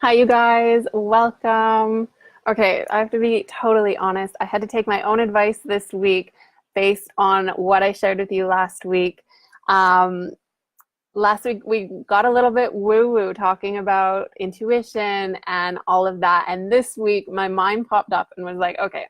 Hi, you guys. Welcome. Okay, I have to be totally honest. I had to take my own advice this week based on what I shared with you last week. Um, Last week we got a little bit woo-woo talking about intuition and all of that. And this week my mind popped up and was like, okay,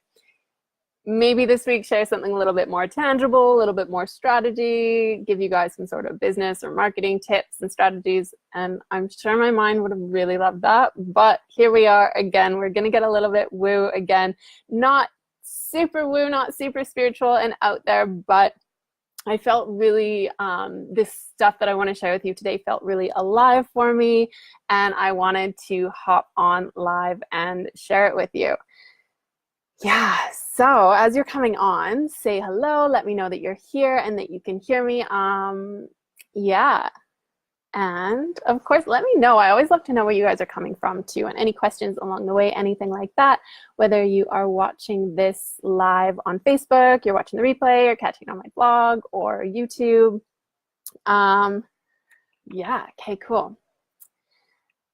maybe this week share something a little bit more tangible, a little bit more strategy, give you guys some sort of business or marketing tips and strategies. And I'm sure my mind would have really loved that. But here we are again. We're going to get a little bit woo again. Not super woo, not super spiritual and out there, but I felt really, this stuff that I want to share with you today felt really alive for me. And I wanted to hop on live and share it with you. Yeah, so as you're coming on, say hello, let me know that you're here and that you can hear me. Yeah, and of course, let me know. I always love to know where you guys are coming from too, and any questions along the way, anything like that. Whether you are watching this live on Facebook, you're watching the replay, or catching it on my blog or YouTube. Yeah, okay, cool.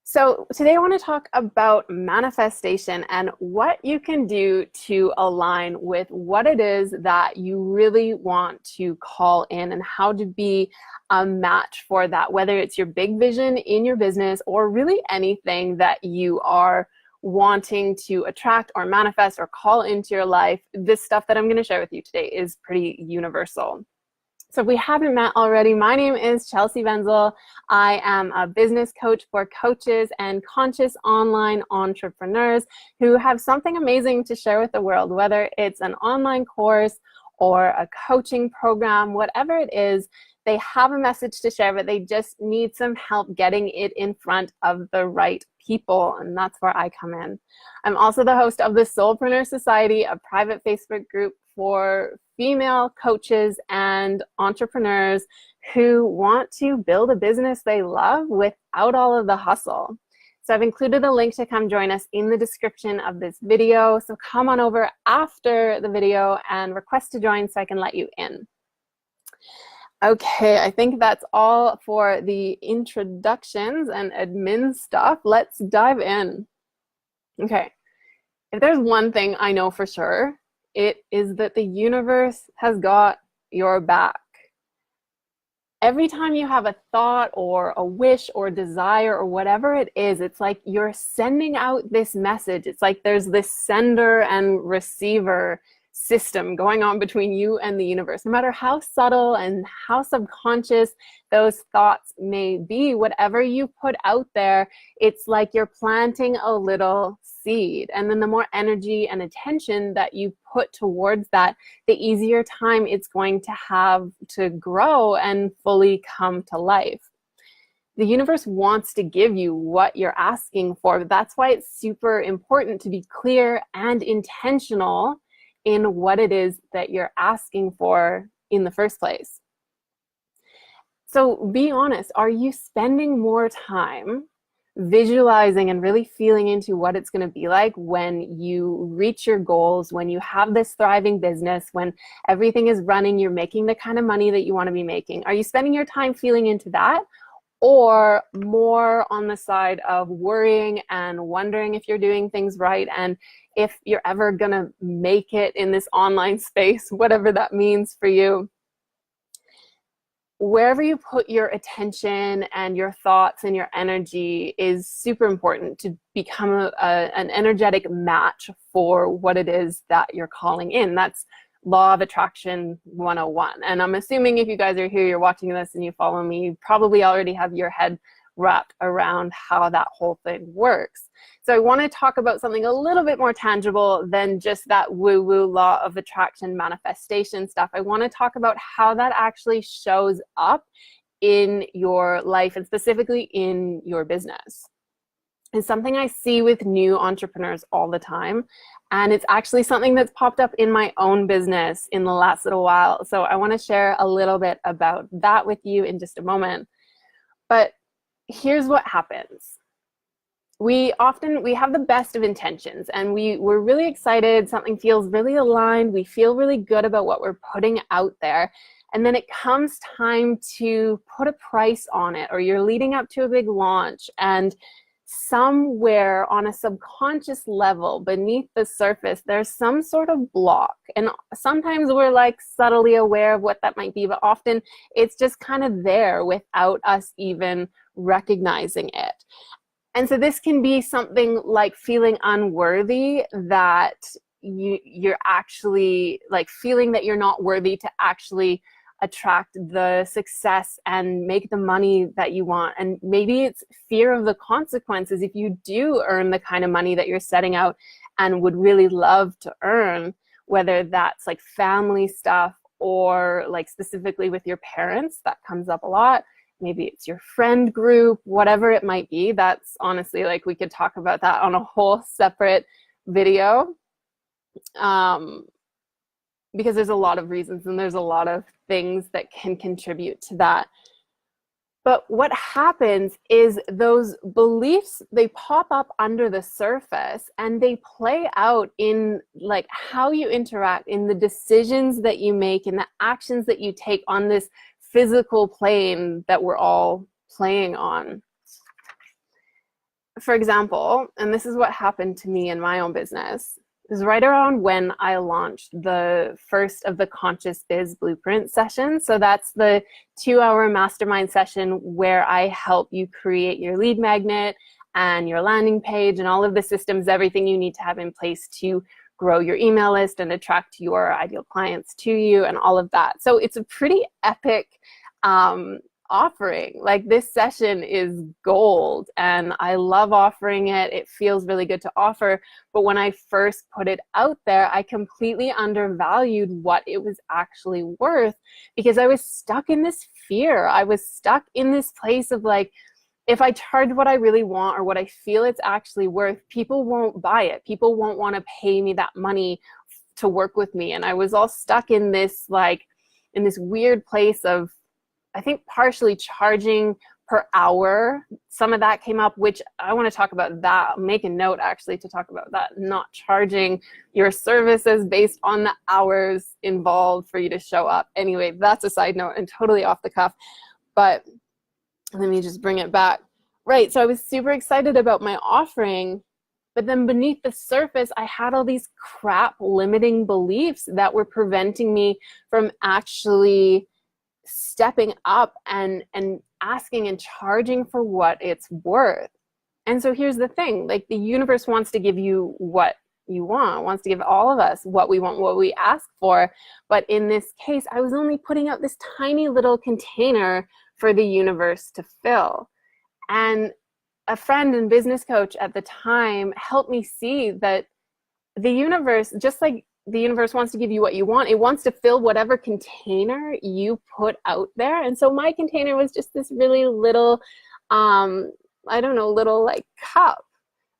So today I want to talk about manifestation and what you can do to align with what it is that you really want to call in and how to be a match for that, whether it's your big vision in your business or really anything that you are wanting to attract or manifest or call into your life. This stuff that I'm going to share with you today is pretty universal. So if we haven't met already, my name is Chelsey Benzel. I am a business coach for coaches and conscious online entrepreneurs who have something amazing to share with the world, whether it's an online course or a coaching program, whatever it is. They have a message to share, but they just need some help getting it in front of the right people, and that's where I come in. I'm also the host of the Soulpreneur Society, a private Facebook group for female coaches and entrepreneurs who want to build a business they love without all of the hustle. So I've included a link to come join us in the description of this video. So come on over after the video and request to join so I can let you in. Okay, I think that's all for the introductions and admin stuff. Let's dive in. Okay, if there's one thing I know for sure, it is that the universe has got your back. Every time you have a thought or a wish or desire or whatever it is, it's like you're sending out this message. It's like there's this sender and receiver system going on between you and the universe. No matter how subtle and how subconscious those thoughts may be, whatever you put out there, it's like you're planting a little seed. And then the more energy and attention that you put towards that, the easier time it's going to have to grow and fully come to life. The universe wants to give you what you're asking for. That's why it's super important to be clear and intentional in what it is that you're asking for in the first place. So be honest, are you spending more time visualizing and really feeling into what it's going to be like when you reach your goals, when you have this thriving business, when everything is running, you're making the kind of money that you want to be making? Are you spending your time feeling into that? Or more on the side of worrying and wondering if you're doing things right and if you're ever gonna make it in this online space, whatever that means for you. Wherever you put your attention and your thoughts and your energy is super important to become an energetic match for what it is that you're calling in. That's Law of Attraction 101. And I'm assuming if you guys are here, you're watching this and you follow me, you probably already have your head wrapped around how that whole thing works. So I want to talk about something a little bit more tangible than just that woo-woo Law of Attraction manifestation stuff. I want to talk about how that actually shows up in your life and specifically in your business. It's something I see with new entrepreneurs all the time. And it's actually something that's popped up in my own business in the last little while. So I want to share a little bit about that with you in just a moment. But here's what happens. We have the best of intentions and we're really excited. Something feels really aligned. We feel really good about what we're putting out there. And then it comes time to put a price on it, or you're leading up to a big launch and somewhere on a subconscious level beneath the surface, there's some sort of block. And sometimes we're like subtly aware of what that might be, but often it's just kind of there without us even recognizing it. And so this can be something like feeling unworthy, that you're actually like feeling that you're not worthy to actually attract the success and make the money that you want. And maybe it's fear of the consequences if you do earn the kind of money that you're setting out and would really love to earn, whether that's like family stuff or like specifically with your parents. That comes up a lot. Maybe it's your friend group, whatever it might be. That's honestly, like, we could talk about that on a whole separate video. Because there's a lot of reasons and there's a lot of things that can contribute to that. But what happens is those beliefs, they pop up under the surface and they play out in like how you interact, in the decisions that you make, in the actions that you take on this physical plane that we're all playing on. For example, and this is what happened to me in my own business, is right around when I launched the first of the Conscious Biz Blueprint sessions. So that's the 2-hour mastermind session where I help you create your lead magnet and your landing page and all of the systems, everything you need to have in place to grow your email list and attract your ideal clients to you and all of that. So it's a pretty epic offering. Like, this session is gold and I love offering it. It feels really good to offer. But when I first put it out there, I completely undervalued what it was actually worth, because I was stuck in this fear. I was stuck in this place of like, if I charge what I really want or what I feel it's actually worth, people won't buy it. People won't want to pay me that money to work with me. And I was all stuck in this, like, in this weird place of, I think, partially charging per hour. Some of that came up, which I want to talk about that. I'll make a note actually to talk about that, not charging your services based on the hours involved for you to show up. Anyway, that's a side note and totally off the cuff, but let me just bring it back. Right, so I was super excited about my offering, but then beneath the surface, I had all these crap limiting beliefs that were preventing me from actually stepping up and asking and charging for what it's worth. And so here's the thing, like, the universe wants to give you what you want, wants to give all of us what we want, what we ask for. But in this case, I was only putting out this tiny little container for the universe to fill. And a friend and business coach at the time helped me see that the universe, just like the universe wants to give you what you want, it wants to fill whatever container you put out there. And so my container was just this really little, little like cup,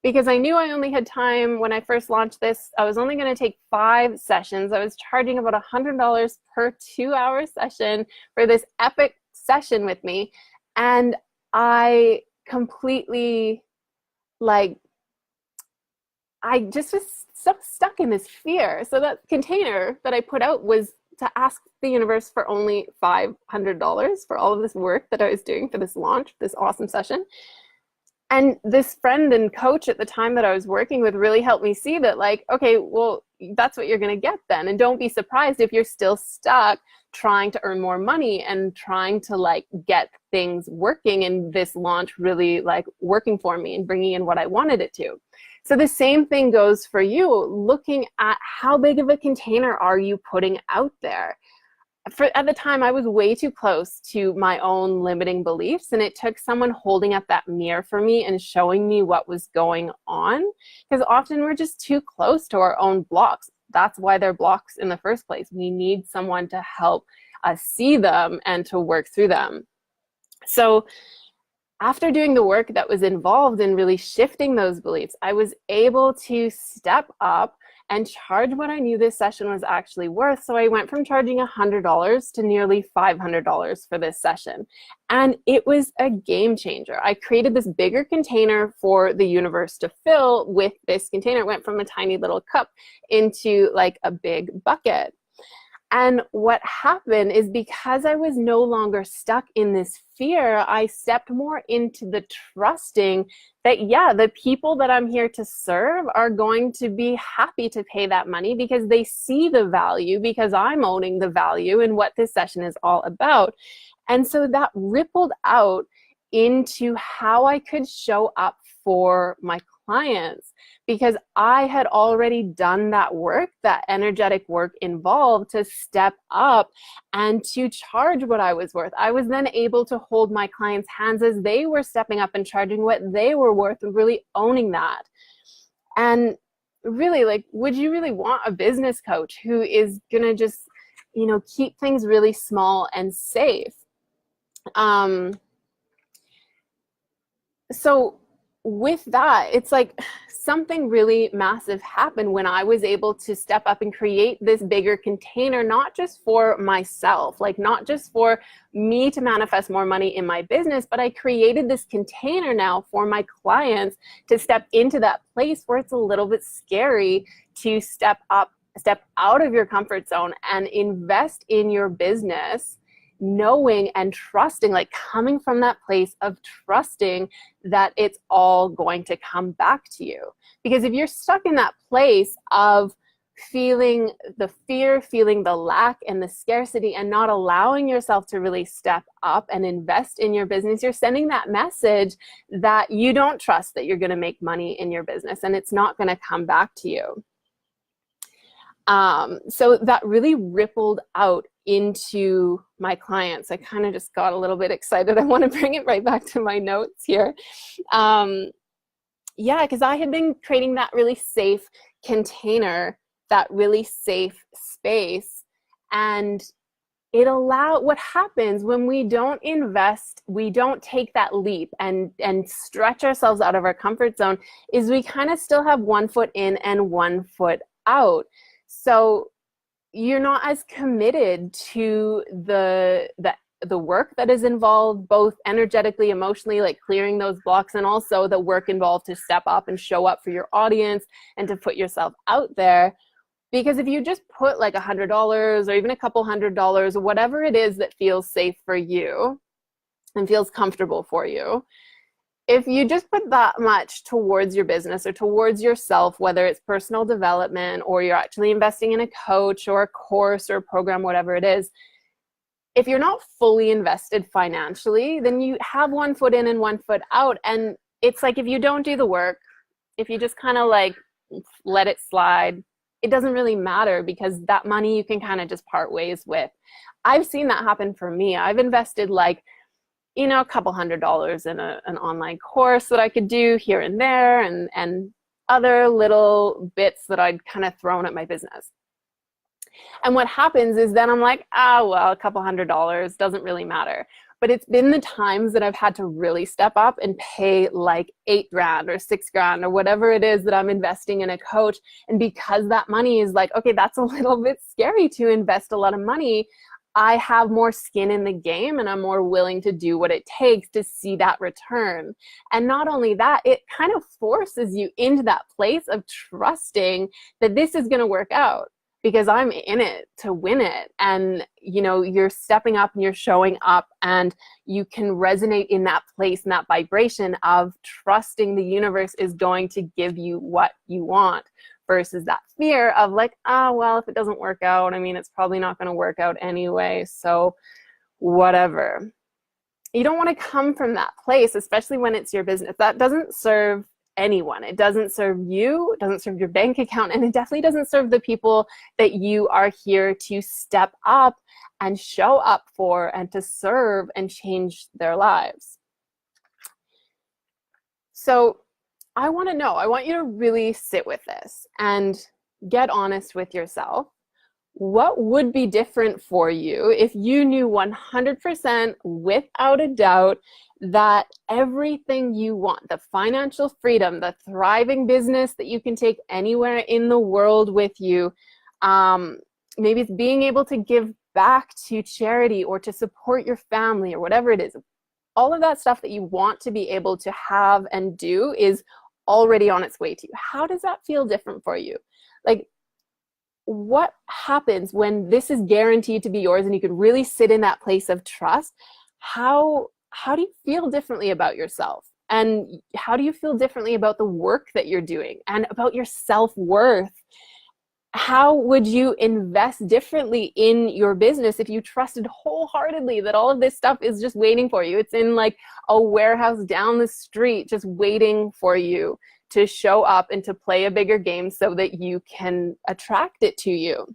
because I knew I only had time. When I first launched this, I was only going to take 5 sessions. I was charging about $100 per 2-hour session for this epic session with me. And I completely, like, I just was so stuck in this fear. So that container that I put out was to ask the universe for only $500 for all of this work that I was doing for this launch, this awesome session. And this friend and coach at the time that I was working with really helped me see that, like, okay, well, that's what you're going to get then. And don't be surprised if you're still stuck trying to earn more money and trying to, like, get things working and this launch really, like, working for me and bringing in what I wanted it to. So the same thing goes for you, looking at how big of a container are you putting out there. At the time, I was way too close to my own limiting beliefs, and it took someone holding up that mirror for me and showing me what was going on, because often we're just too close to our own blocks. That's why they're blocks in the first place. We need someone to help us see them and to work through them. So after doing the work that was involved in really shifting those beliefs, I was able to step up and charge what I knew this session was actually worth. So I went from charging $100 to nearly $500 for this session. And it was a game changer. I created this bigger container for the universe to fill with this container. It went from a tiny little cup into, like, a big bucket. And what happened is, because I was no longer stuck in this fear, I stepped more into the trusting that, yeah, the people that I'm here to serve are going to be happy to pay that money because they see the value, because I'm owning the value in what this session is all about. And so that rippled out into how I could show up for my clients, because I had already done that work, that energetic work involved to step up and to charge what I was worth. I was then able to hold my clients' hands as they were stepping up and charging what they were worth, and really owning that. And really, like, would you really want a business coach who is gonna just, keep things really small and safe? So with that, it's like something really massive happened when I was able to step up and create this bigger container, not just for myself, like not just for me to manifest more money in my business, but I created this container now for my clients to step into that place where it's a little bit scary to step out of your comfort zone and invest in your business, knowing and trusting, like coming from that place of trusting that it's all going to come back to you. Because if you're stuck in that place of feeling the fear, feeling the lack and the scarcity, and not allowing yourself to really step up and invest in your business, you're sending that message that you don't trust that you're going to make money in your business, and it's not going to come back to you. So that really rippled out into my clients. I kind of just got a little bit excited. I want to bring it right back to my notes here. Yeah, because I had been creating that really safe container, that really safe space. And what happens when we don't invest, we don't take that leap and stretch ourselves out of our comfort zone, is we kind of still have one foot in and one foot out. So you're not as committed to the work that is involved, both energetically, emotionally, like clearing those blocks, and also the work involved to step up and show up for your audience and to put yourself out there. Because if you just put like $100 or even a couple $100, whatever it is that feels safe for you and feels comfortable for you, if you just put that much towards your business or towards yourself, whether it's personal development or you're actually investing in a coach or a course or a program, whatever it is, if you're not fully invested financially, then you have one foot in and one foot out. And it's like, if you don't do the work, if you just kind of like let it slide, it doesn't really matter, because that money you can kind of just part ways with. I've seen that happen for me. I've invested like, a couple $100 in an online course that I could do here and there, and other little bits that I'd kind of thrown at my business. And what happens is then I'm like, well, a couple $100 doesn't really matter. But it's been the times that I've had to really step up and pay like $8,000 or $6,000 or whatever it is that I'm investing in a coach. And because that money is like, okay, that's a little bit scary to invest a lot of money, I have more skin in the game, and I'm more willing to do what it takes to see that return. And not only that, it kind of forces you into that place of trusting that this is going to work out, because I'm in it to win it. And, you're stepping up and you're showing up, and you can resonate in that place and that vibration of trusting the universe is going to give you what you want, versus that fear of like, well, if it doesn't work out, it's probably not going to work out anyway, so whatever. You don't want to come from that place, especially when it's your business. That doesn't serve anyone. It doesn't serve you, it doesn't serve your bank account, and it definitely doesn't serve the people that you are here to step up and show up for and to serve and change their lives. So I want you to really sit with this and get honest with yourself. What would be different for you if you knew 100% without a doubt that everything you want, the financial freedom, the thriving business that you can take anywhere in the world with you, maybe it's being able to give back to charity or to support your family or whatever it is, all of that stuff that you want to be able to have and do is already on its way to you. How does that feel different for you? Like, what happens when this is guaranteed to be yours and you can really sit in that place of trust? How do you feel differently about yourself? And how do you feel differently about the work that you're doing and about your self-worth? How would you invest differently in your business if you trusted wholeheartedly that all of this stuff is just waiting for you? It's in like a warehouse down the street, just waiting for you to show up and to play a bigger game so that you can attract it to you.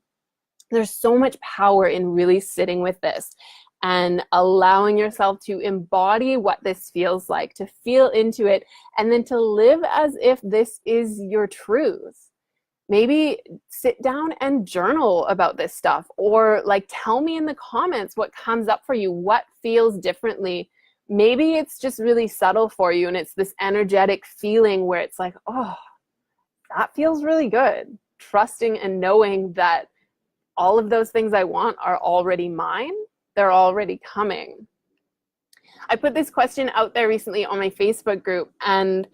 There's so much power in really sitting with this and allowing yourself to embody what this feels like, to feel into it, and then to live as if this is your truth. Maybe sit down and journal about this stuff, or like tell me in the comments what comes up for you, what feels differently. Maybe it's just really subtle for you and it's this energetic feeling where it's like, oh, that feels really good. Trusting and knowing that all of those things I want are already mine. They're already coming. I put this question out there recently on my Facebook group, and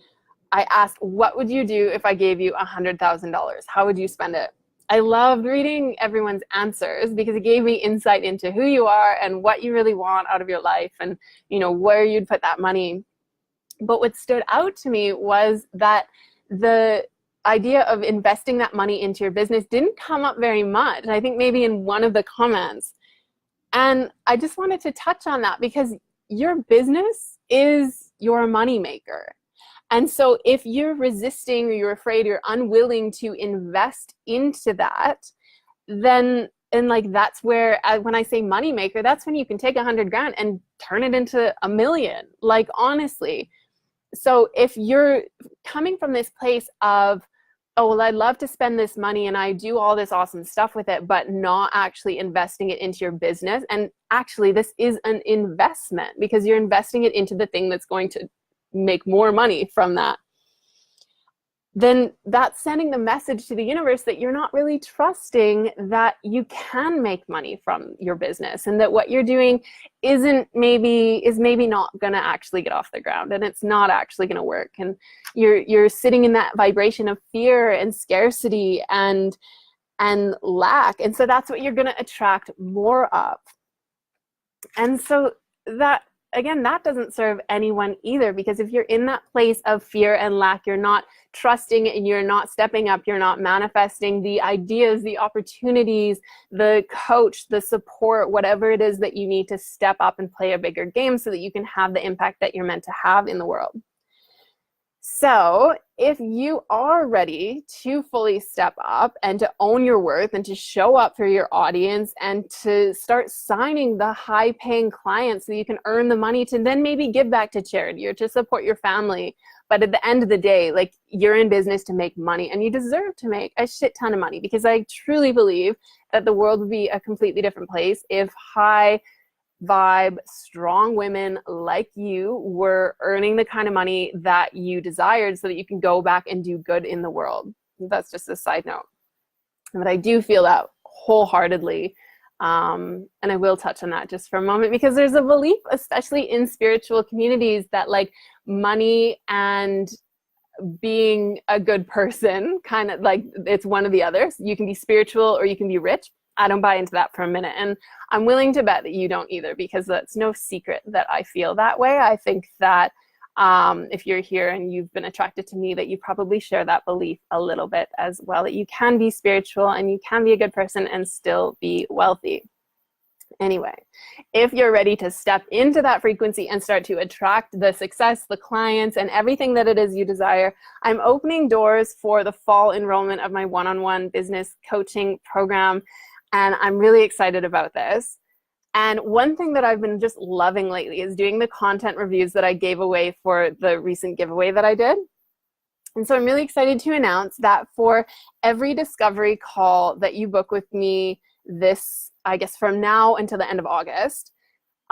I asked, what would you do if I gave you $100,000? How would you spend it? I loved reading everyone's answers because it gave me insight into who you are and what you really want out of your life and, where you'd put that money. But what stood out to me was that the idea of investing that money into your business didn't come up very much. And I think maybe in one of the comments. And I just wanted to touch on that because your business is your moneymaker. And so if you're resisting or you're afraid, you're unwilling to invest into that, then, and like that's where, when I say moneymaker, that's when you can take $100,000 and turn it into $1 million, like honestly. So if you're coming from this place of, oh, well, I'd love to spend this money and I do all this awesome stuff with it, but not actually investing it into your business. And actually this is an investment because you're investing it into the thing that's going to make more money from that. Then that's sending the message to the universe that you're not really trusting that you can make money from your business and that what you're doing is maybe not going to actually get off the ground and it's not actually going to work. And you're sitting in that vibration of fear and scarcity and lack. And so that's what you're going to attract more of. And so that, again, that doesn't serve anyone either, because if you're in that place of fear and lack, you're not trusting and you're not stepping up, you're not manifesting the ideas, the opportunities, the coach, the support, whatever it is that you need to step up and play a bigger game so that you can have the impact that you're meant to have in the world. So if you are ready to fully step up and to own your worth and to show up for your audience and to start signing the high-paying clients so you can earn the money to then maybe give back to charity or to support your family. But at the end of the day, like, you're in business to make money and you deserve to make a shit ton of money, because I truly believe that the world would be a completely different place if high vibe, strong women like you were earning the kind of money that you desired so that you can go back and do good in the world. That's just a side note. But I do feel that wholeheartedly. And I will touch on that just for a moment, because there's a belief, especially in spiritual communities, that like money and being a good person, kind of like it's one or the other. You can be spiritual or you can be rich. I don't buy into that for a minute. And I'm willing to bet that you don't either, because that's no secret that I feel that way. I think that if you're here and you've been attracted to me, that you probably share that belief a little bit as well, that you can be spiritual and you can be a good person and still be wealthy. Anyway, if you're ready to step into that frequency and start to attract the success, the clients, and everything that it is you desire, I'm opening doors for the fall enrollment of my one-on-one business coaching program. And I'm really excited about this. And one thing that I've been just loving lately is doing the content reviews that I gave away for the recent giveaway that I did. And so I'm really excited to announce that for every discovery call that you book with me this, I guess, from now until the end of August,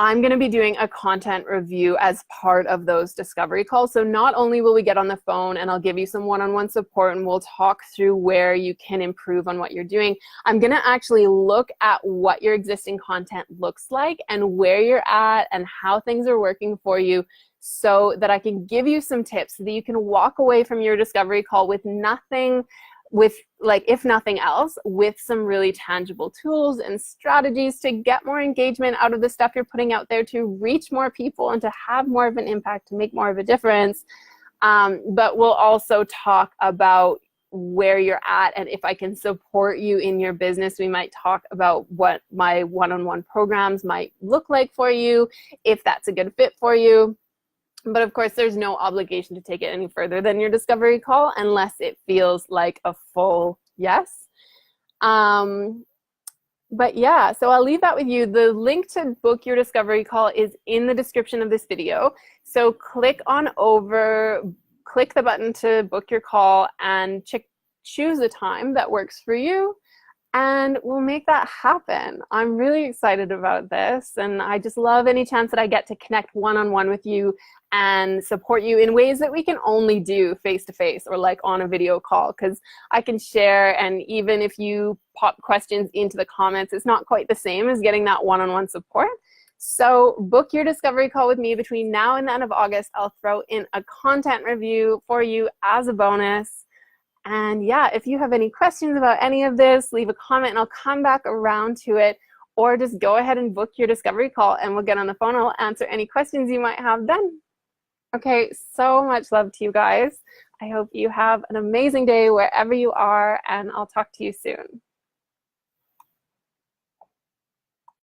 I'm going to be doing a content review as part of those discovery calls. So not only will we get on the phone and I'll give you some one-on-one support and we'll talk through where you can improve on what you're doing, I'm going to actually look at what your existing content looks like and where you're at and how things are working for you, so that I can give you some tips so that you can walk away from your discovery call with nothing with, like, if nothing else, with some really tangible tools and strategies to get more engagement out of the stuff you're putting out there, to reach more people and to have more of an impact, to make more of a difference. But we'll also talk about where you're at, and if I can support you in your business. We might talk about what my one-on-one programs might look like for you, if that's a good fit for you. But of course, there's no obligation to take it any further than your discovery call unless it feels like a full yes. But yeah, so I'll leave that with you. The link to book your discovery call is in the description of this video. So click on over, click the button to book your call, and choose a time that works for you, and we'll make that happen. I'm really excited about this, and I just love any chance that I get to connect one-on-one with you and support you in ways that we can only do face-to-face or like on a video call, because I can share, and even if you pop questions into the comments, it's not quite the same as getting that one-on-one support. So book your discovery call with me between now and the end of August. I'll throw in a content review for you as a bonus. And yeah, if you have any questions about any of this, leave a comment and I'll come back around to it. Or just go ahead and book your discovery call and we'll get on the phone and I'll answer any questions you might have then. Okay, so much love to you guys. I hope you have an amazing day wherever you are, and I'll talk to you soon.